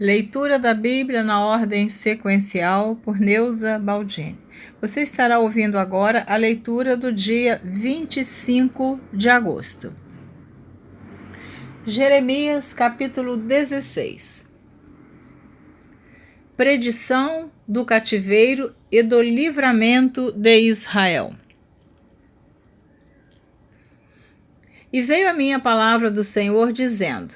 Leitura da Bíblia na ordem sequencial por Neuza Baldini. Você estará ouvindo agora a leitura do dia 25 de agosto. Jeremias, capítulo 16. Predição do cativeiro e do livramento de Israel. E veio a minha palavra do Senhor dizendo,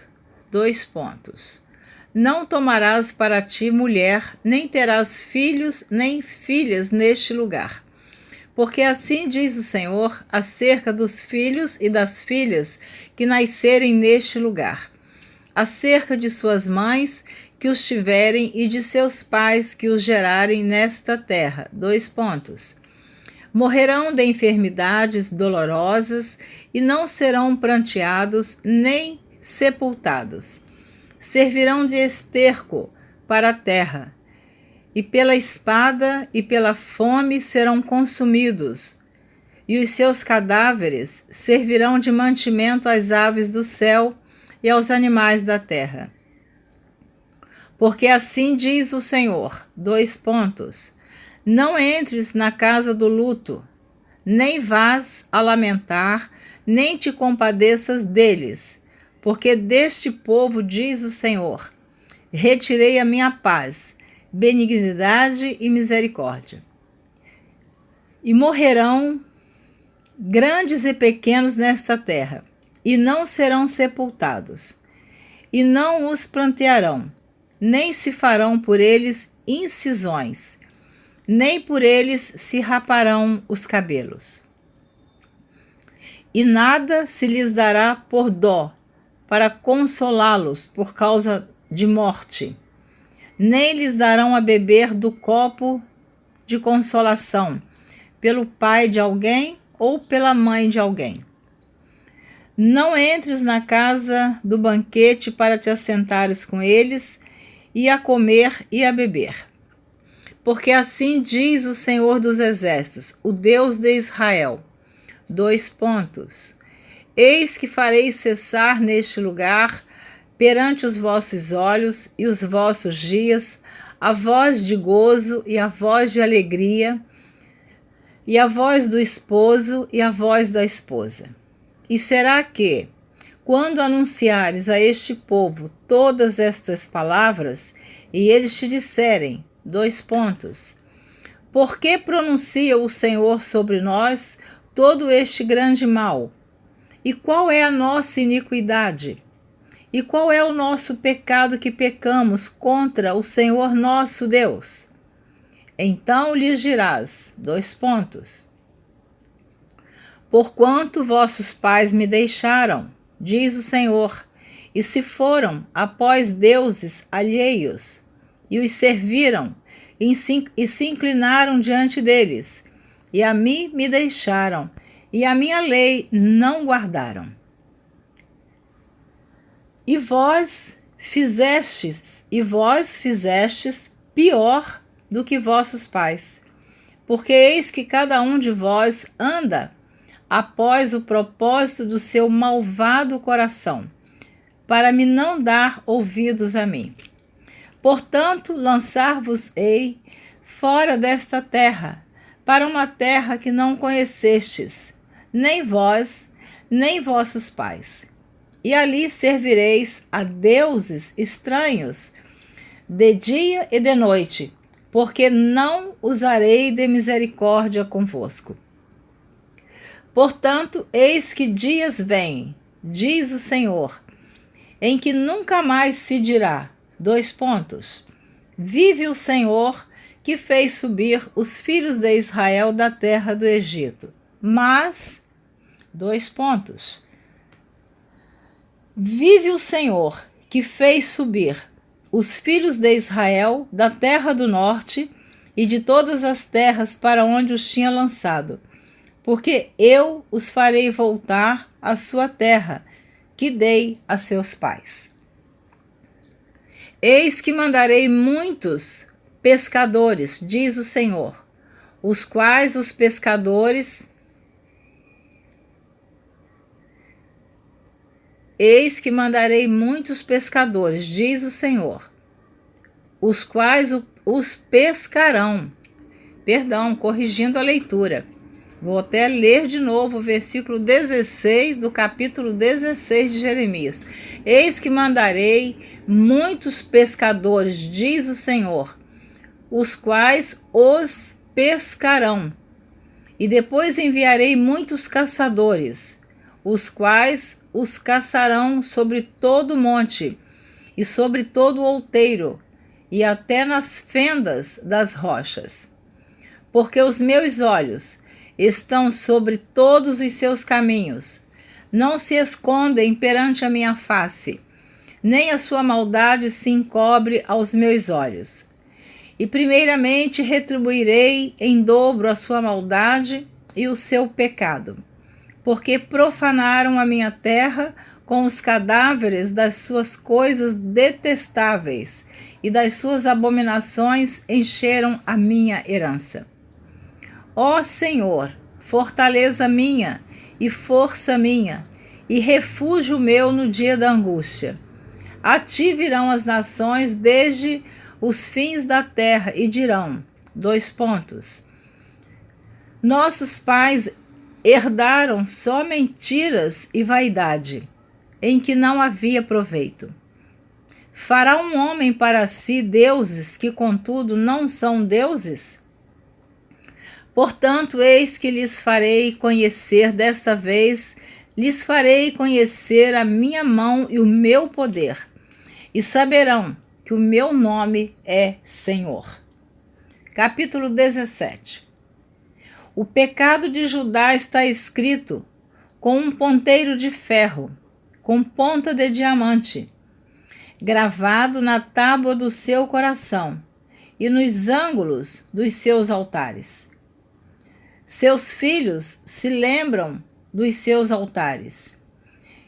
Não tomarás para ti mulher, nem terás filhos nem filhas neste lugar. Porque assim diz o Senhor acerca dos filhos e das filhas que nascerem neste lugar, acerca de suas mães que os tiverem e de seus pais que os gerarem nesta terra. Morrerão de enfermidades dolorosas e não serão pranteados nem sepultados. Servirão de esterco para a terra, e pela espada e pela fome serão consumidos, e os seus cadáveres servirão de mantimento às aves do céu e aos animais da terra. Porque assim diz o Senhor, Não entres na casa do luto, nem vás a lamentar, nem te compadeças deles, porque deste povo diz o Senhor, retirei a minha paz, benignidade e misericórdia. E morrerão grandes e pequenos nesta terra, e não serão sepultados, e não os plantearão, nem se farão por eles incisões, nem por eles se raparão os cabelos. E nada se lhes dará por dó, para consolá-los por causa de morte, nem lhes darão a beber do copo de consolação, pelo pai de alguém ou pela mãe de alguém. Não entres na casa do banquete para te assentares com eles, e a comer e a beber. Porque assim diz o Senhor dos Exércitos, o Deus de Israel. Eis que farei cessar neste lugar, perante os vossos olhos e os vossos dias, a voz de gozo e a voz de alegria, e a voz do esposo e a voz da esposa. E será que, quando anunciares a este povo todas estas palavras, e eles te disserem, Por que pronuncia o Senhor sobre nós todo este grande mal? E qual é a nossa iniquidade? E qual é o nosso pecado que pecamos contra o Senhor nosso Deus? Então lhes dirás, Porquanto vossos pais me deixaram, diz o Senhor, e se foram após deuses alheios, e os serviram, e se inclinaram diante deles, e a mim me deixaram, e a minha lei não guardaram. E vós fizestes pior do que vossos pais, porque eis que cada um de vós anda após o propósito do seu malvado coração, para me não dar ouvidos a mim. Portanto, lançar-vos-ei fora desta terra, para uma terra que não conhecestes, nem vós, nem vossos pais. E ali servireis a deuses estranhos, de dia e de noite, porque não usarei de misericórdia convosco. Portanto, eis que dias vêm, diz o Senhor, em que nunca mais se dirá, Vive o Senhor, que fez subir os filhos de Israel da terra do Egito. Mas, Vive o Senhor, que fez subir os filhos de Israel da terra do norte e de todas as terras para onde os tinha lançado, porque eu os farei voltar à sua terra, que dei a seus pais. Eis que mandarei muitos pescadores, diz o Senhor, os quais os pescadores Eis que mandarei muitos pescadores, diz o Senhor, os quais os pescarão. Perdão, corrigindo a leitura. Vou até ler de novo o versículo 16 do capítulo 16 de Jeremias. Eis que mandarei muitos pescadores, diz o Senhor, os quais os pescarão. E depois enviarei muitos caçadores, os quais os caçarão sobre todo o monte e sobre todo o outeiro, e até nas fendas das rochas. Porque os meus olhos estão sobre todos os seus caminhos, não se escondem perante a minha face, nem a sua maldade se encobre aos meus olhos. E primeiramente retribuirei em dobro a sua maldade e o seu pecado, porque profanaram a minha terra com os cadáveres das suas coisas detestáveis, e das suas abominações encheram a minha herança. Ó Senhor, fortaleza minha e força minha, e refúgio meu no dia da angústia. A ti virão as nações desde os fins da terra e dirão, : nossos pais herdaram só mentiras e vaidade, em que não havia proveito. Fará um homem para si deuses que, contudo, não são deuses? Portanto, eis que lhes farei conhecer, desta vez, lhes farei conhecer a minha mão e o meu poder, e saberão que o meu nome é Senhor. Capítulo 17. O pecado de Judá está escrito com um ponteiro de ferro, com ponta de diamante, gravado na tábua do seu coração e nos ângulos dos seus altares. Seus filhos se lembram dos seus altares,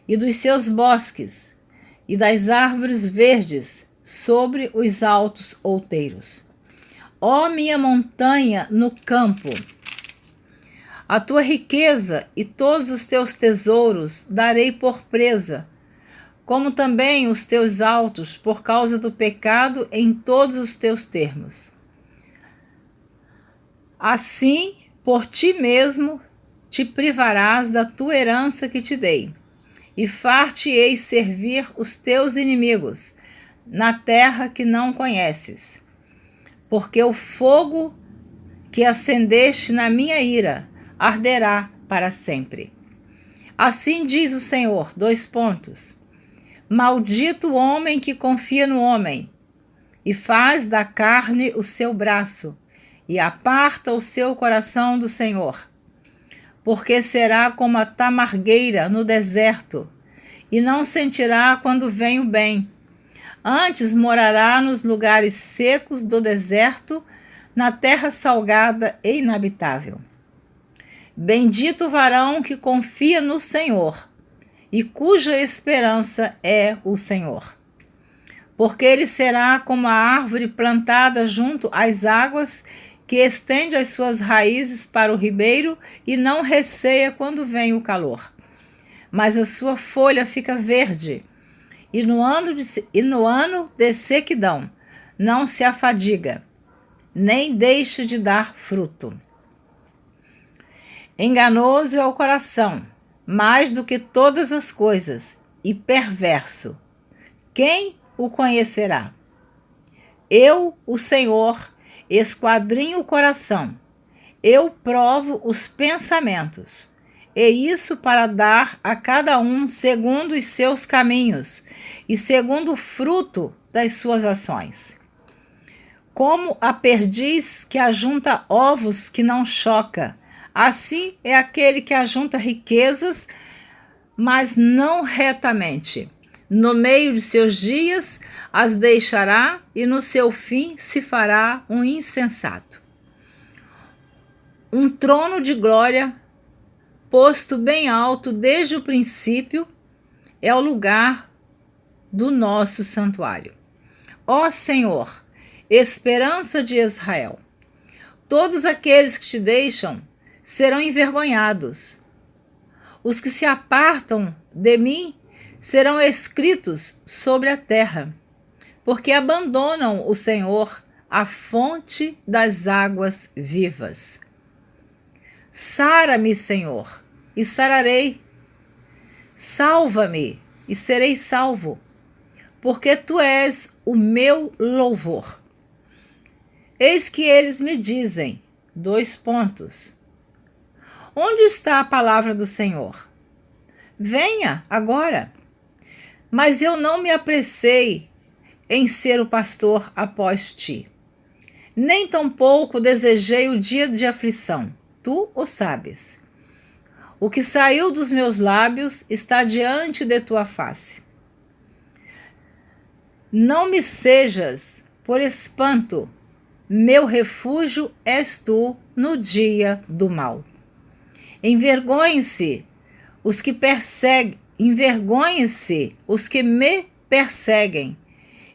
e dos seus bosques, e das árvores verdes sobre os altos outeiros. Ó minha montanha no campo, a tua riqueza e todos os teus tesouros darei por presa, como também os teus altos, por causa do pecado em todos os teus termos. Assim, por ti mesmo te privarás da tua herança que te dei, e far-te-eis servir os teus inimigos na terra que não conheces. Porque o fogo que acendeste na minha ira arderá para sempre. Assim diz o Senhor, : maldito o homem que confia no homem, e faz da carne o seu braço, e aparta o seu coração do Senhor. Porque será como a tamargueira no deserto, e não sentirá quando vem o bem. Antes morará nos lugares secos do deserto, na terra salgada e inabitável. Bendito o varão que confia no Senhor, e cuja esperança é o Senhor. Porque ele será como a árvore plantada junto às águas, que estende as suas raízes para o ribeiro e não receia quando vem o calor. Mas a sua folha fica verde, e no ano de sequidão não se afadiga, nem deixa de dar fruto. Enganoso é o coração, mais do que todas as coisas, e perverso. Quem o conhecerá? Eu, o Senhor, esquadrinho o coração, eu provo os pensamentos, e isso para dar a cada um segundo os seus caminhos e segundo o fruto das suas ações. Como a perdiz que ajunta ovos que não choca, assim é aquele que ajunta riquezas, mas não retamente. No meio de seus dias as deixará, e no seu fim se fará um insensato. Um trono de glória, posto bem alto desde o princípio, é o lugar do nosso santuário. Ó Senhor, esperança de Israel, todos aqueles que te deixam serão envergonhados. Os que se apartam de mim serão escritos sobre a terra. porque abandonam o Senhor, a fonte das águas vivas. Sara-me, Senhor, e sararei. Salva-me, e serei salvo, porque tu és o meu louvor. Eis que eles me dizem, : onde está a palavra do Senhor? Venha agora. Mas eu não me apressei em ser o pastor após ti, nem tampouco desejei o dia de aflição, tu o sabes. O que saiu dos meus lábios está diante de tua face. Não me sejas por espanto, meu refúgio és tu no dia do mal. Envergonhem-se os que me perseguem,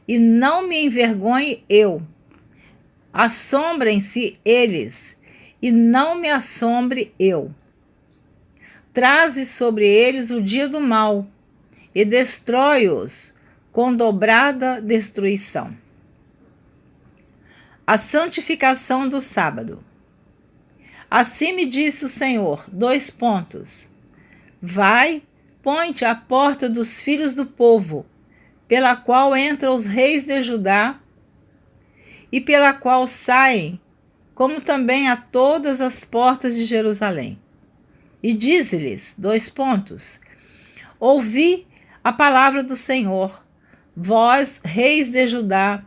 e não me envergonhe eu. Assombrem-se eles, e não me assombre eu. Traze sobre eles o dia do mal, e destrói-os com dobrada destruição. A santificação do sábado. Assim me disse o Senhor, : vai, põe-te à porta dos filhos do povo, pela qual entram os reis de Judá, e pela qual saem, como também a todas as portas de Jerusalém. E dize-lhes, : ouvi a palavra do Senhor, vós, reis de Judá,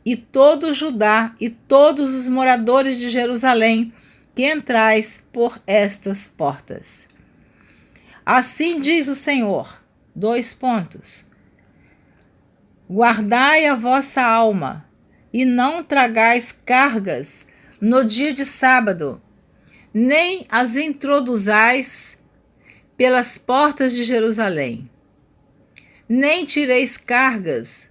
e todo Judá, e todos os moradores de Jerusalém, que entrais por estas portas. Assim diz o Senhor, : guardai a vossa alma, e não tragais cargas no dia de sábado, nem as introduzais pelas portas de Jerusalém. Nem tireis cargas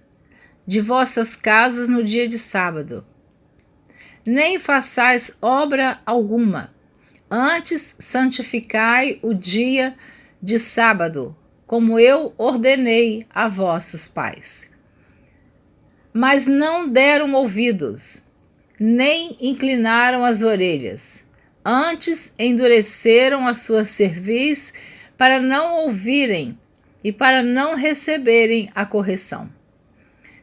de vossas casas no dia de sábado. Nem façais obra alguma. Antes santificai o dia de sábado, como eu ordenei a vossos pais. Mas não deram ouvidos, nem inclinaram as orelhas. Antes endureceram a sua cerviz para não ouvirem e para não receberem a correção.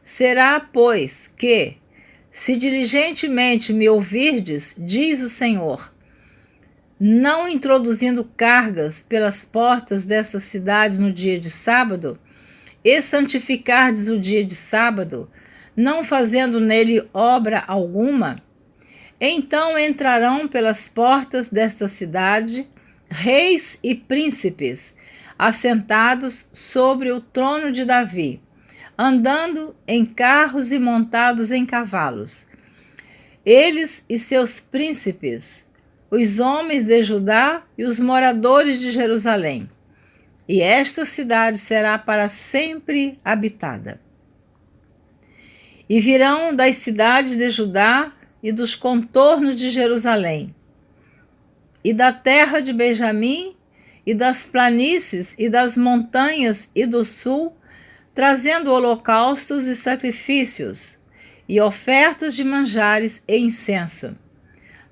Será, pois, que, se diligentemente me ouvirdes, diz o Senhor, não introduzindo cargas pelas portas desta cidade no dia de sábado, e santificardes o dia de sábado, não fazendo nele obra alguma, então entrarão pelas portas desta cidade reis e príncipes, assentados sobre o trono de Davi, andando em carros e montados em cavalos. Eles e seus príncipes, os homens de Judá e os moradores de Jerusalém. E esta cidade será para sempre habitada. E virão das cidades de Judá e dos contornos de Jerusalém, e da terra de Benjamim, e das planícies e das montanhas e do sul, trazendo holocaustos e sacrifícios, e ofertas de manjares e incenso,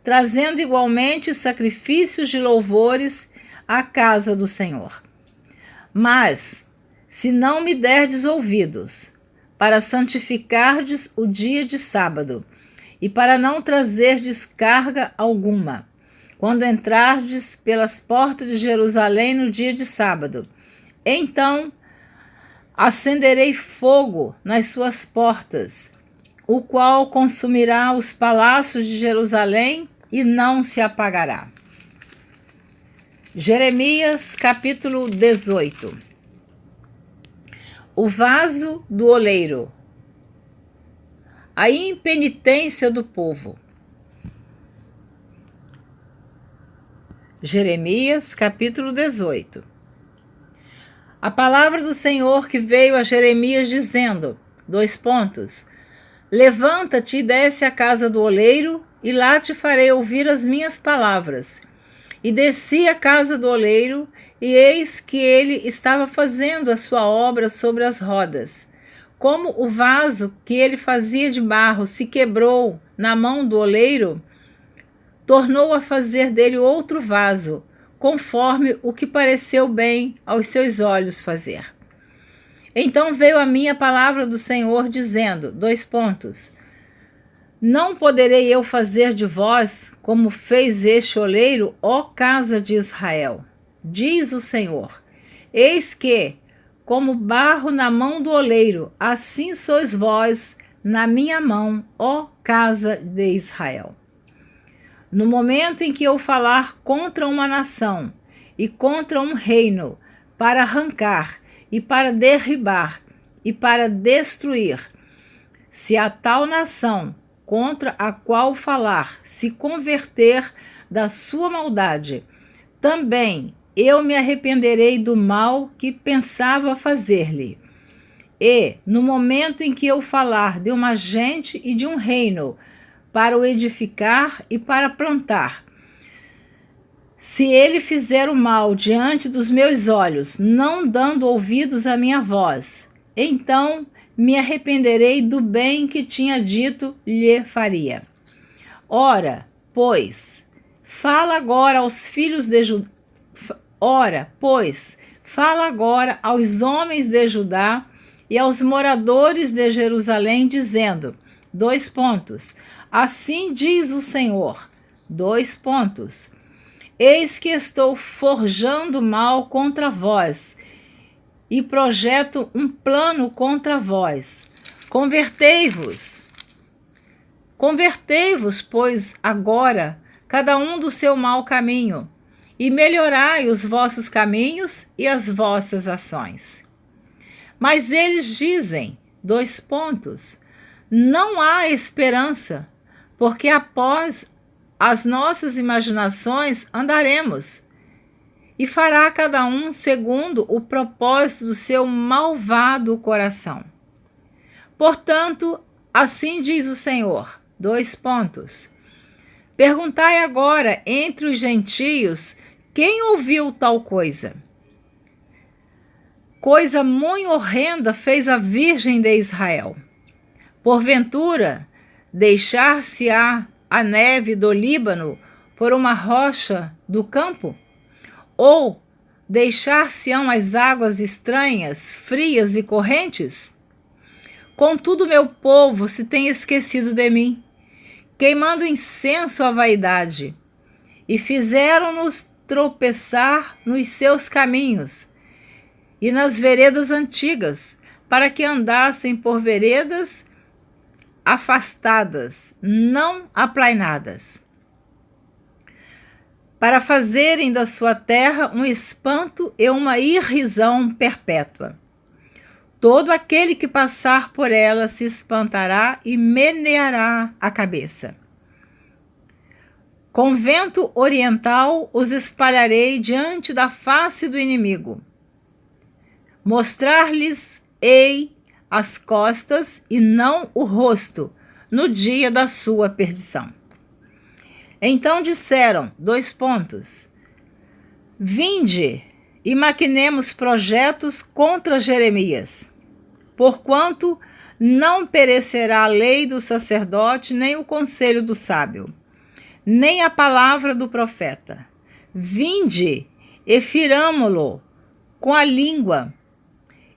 trazendo igualmente sacrifícios de louvores à casa do Senhor. Mas, se não me derdes ouvidos, para santificardes o dia de sábado, e para não trazerdes carga alguma, quando entrardes pelas portas de Jerusalém no dia de sábado, então acenderei fogo nas suas portas, o qual consumirá os palácios de Jerusalém e não se apagará. Jeremias, capítulo 18. O vaso do oleiro. A impenitência do povo. Jeremias, capítulo 18. A palavra do Senhor que veio a Jeremias dizendo, : levanta-te e desce à casa do oleiro, e lá te farei ouvir as minhas palavras. E desci à casa do oleiro, e eis que ele estava fazendo a sua obra sobre as rodas, como o vaso que ele fazia de barro se quebrou na mão do oleiro, tornou a fazer dele outro vaso, conforme o que pareceu bem aos seus olhos fazer. Então veio a mim a palavra do Senhor, dizendo, não poderei eu fazer de vós como fez este oleiro, ó casa de Israel? Diz o Senhor, eis que, como barro na mão do oleiro, assim sois vós na minha mão, ó casa de Israel. No momento em que eu falar contra uma nação e contra um reino, para arrancar e para derribar e para destruir, se a tal nação contra a qual falar se converter da sua maldade, também eu me arrependerei do mal que pensava fazer-lhe. E, no momento em que eu falar de uma gente e de um reino, para o edificar e para plantar, se ele fizer o mal diante dos meus olhos, não dando ouvidos à minha voz, então me arrependerei do bem que tinha dito lhe faria. Ora, pois, fala agora aos filhos de Judá. Ora, pois, fala agora aos homens de Judá e aos moradores de Jerusalém, dizendo, assim diz o Senhor, eis que estou forjando mal contra vós e projeto um plano contra vós. Convertei-vos, pois, agora, cada um do seu mau caminho, e melhorai os vossos caminhos e as vossas ações. Mas eles dizem, não há esperança, porque após as nossas imaginações andaremos, e fará cada um segundo o propósito do seu malvado coração. Portanto, assim diz o Senhor, perguntai agora entre os gentios, quem ouviu tal coisa? Coisa muito horrenda fez a Virgem de Israel. Porventura, deixar-se-á a neve do Líbano por uma rocha do campo? Ou deixar-se-ão as águas estranhas, frias e correntes? Contudo, meu povo se tem esquecido de mim, queimando incenso à vaidade, e fizeram-nos tropeçar nos seus caminhos e nas veredas antigas, para que andassem por veredas afastadas, não aplainadas, para fazerem da sua terra um espanto e uma irrisão perpétua. Todo aquele que passar por ela se espantará e meneará a cabeça. Com vento oriental os espalharei diante da face do inimigo. Mostrar-lhes-ei as costas e não o rosto, no dia da sua perdição. Então disseram, vinde e maquinemos projetos contra Jeremias, porquanto não perecerá a lei do sacerdote, nem o conselho do sábio, nem a palavra do profeta. Vinde e firamo-lo com a língua,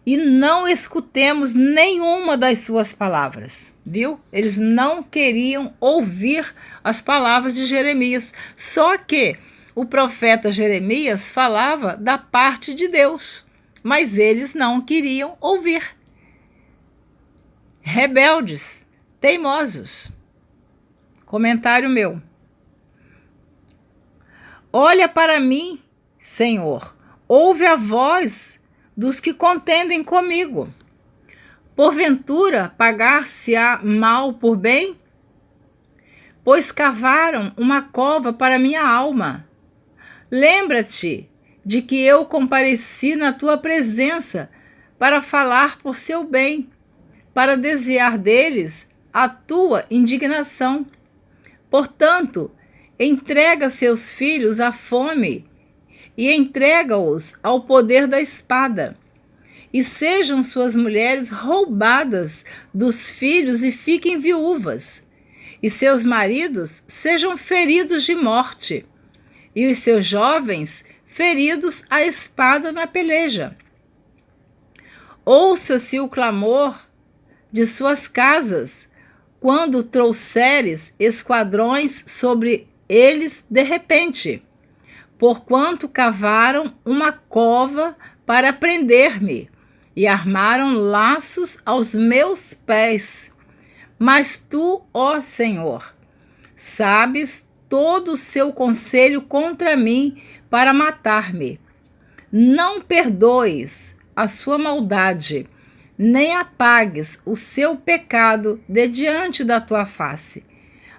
e não escutemos nenhuma das suas palavras. Viu? Eles não queriam ouvir as palavras de Jeremias. Só que o profeta Jeremias falava da parte de Deus, mas eles não queriam ouvir. Rebeldes, teimosos. Comentário meu. Olha para mim, Senhor, ouve a voz dos que contendem comigo. Porventura, pagar-se-á mal por bem? Pois cavaram uma cova para minha alma. Lembra-te de que eu compareci na tua presença para falar por seu bem, para desviar deles a tua indignação. Portanto, entrega seus filhos à fome e entrega-os ao poder da espada, e sejam suas mulheres roubadas dos filhos e fiquem viúvas, e seus maridos sejam feridos de morte, e os seus jovens feridos à espada na peleja. Ouça-se o clamor de suas casas, quando trouxeres esquadrões sobre eles de repente, porquanto cavaram uma cova para prender-me, e armaram laços aos meus pés. Mas tu, ó Senhor, sabes todo o seu conselho contra mim para matar-me. Não perdoes a sua maldade, nem apagues o seu pecado de diante da tua face,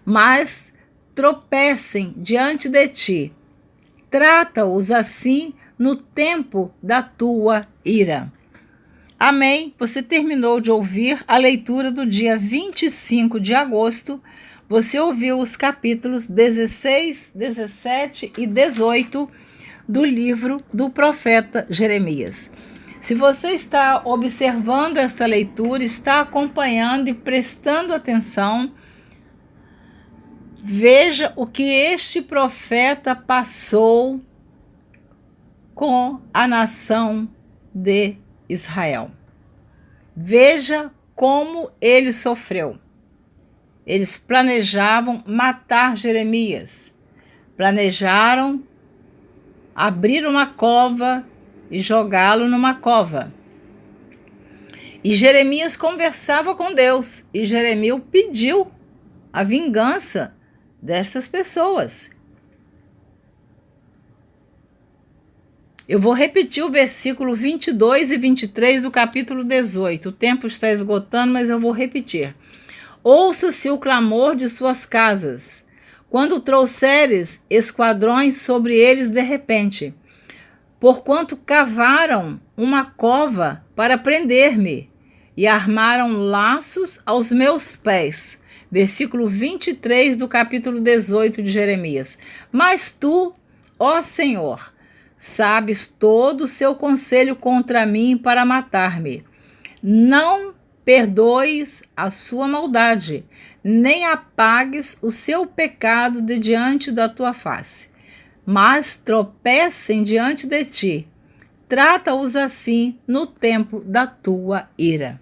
mas tropecem diante de ti. Trata-os assim no tempo da tua ira. Amém. Você terminou de ouvir a leitura do dia 25 de agosto. Você ouviu os capítulos 16, 17 e 18 do livro do profeta Jeremias. Se você está observando esta leitura, está acompanhando e prestando atenção, veja o que este profeta passou com a nação de Israel. Veja como ele sofreu. Eles planejavam matar Jeremias. Planejaram abrir uma cova e jogá-lo numa cova. E Jeremias conversava com Deus, e Jeremias pediu a vingança destas pessoas. Eu vou repetir o versículo 22 e 23 do capítulo 18. O tempo está esgotando, mas eu vou repetir. Ouça-se o clamor de suas casas, quando trouxeres esquadrões sobre eles de repente, porquanto cavaram uma cova para prender-me e armaram laços aos meus pés. Versículo 23 do capítulo 18 de Jeremias. Mas tu, ó Senhor, sabes todo o seu conselho contra mim para matar-me. Não perdoes a sua maldade, nem apagues o seu pecado de diante da tua face, mas tropecem diante de ti. Trata-os assim no tempo da tua ira.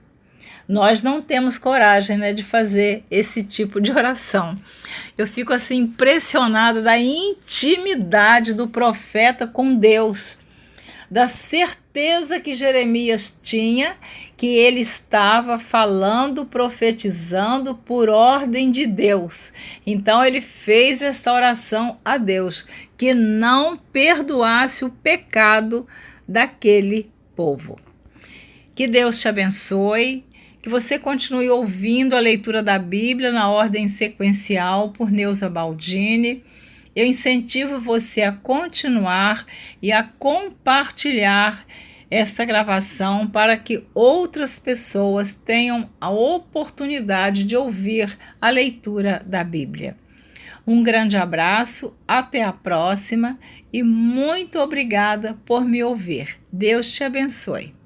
Nós não temos coragem, de fazer esse tipo de oração. Eu fico assim impressionada da intimidade do profeta com Deus, da certeza que Jeremias tinha que ele estava falando, profetizando por ordem de Deus. Então ele fez esta oração a Deus, que não perdoasse o pecado daquele povo. Que Deus te abençoe, que você continue ouvindo a leitura da Bíblia na ordem sequencial por Neuza Baldini. Eu incentivo você a continuar e a compartilhar esta gravação para que outras pessoas tenham a oportunidade de ouvir a leitura da Bíblia. Um grande abraço, até a próxima e muito obrigada por me ouvir. Deus te abençoe.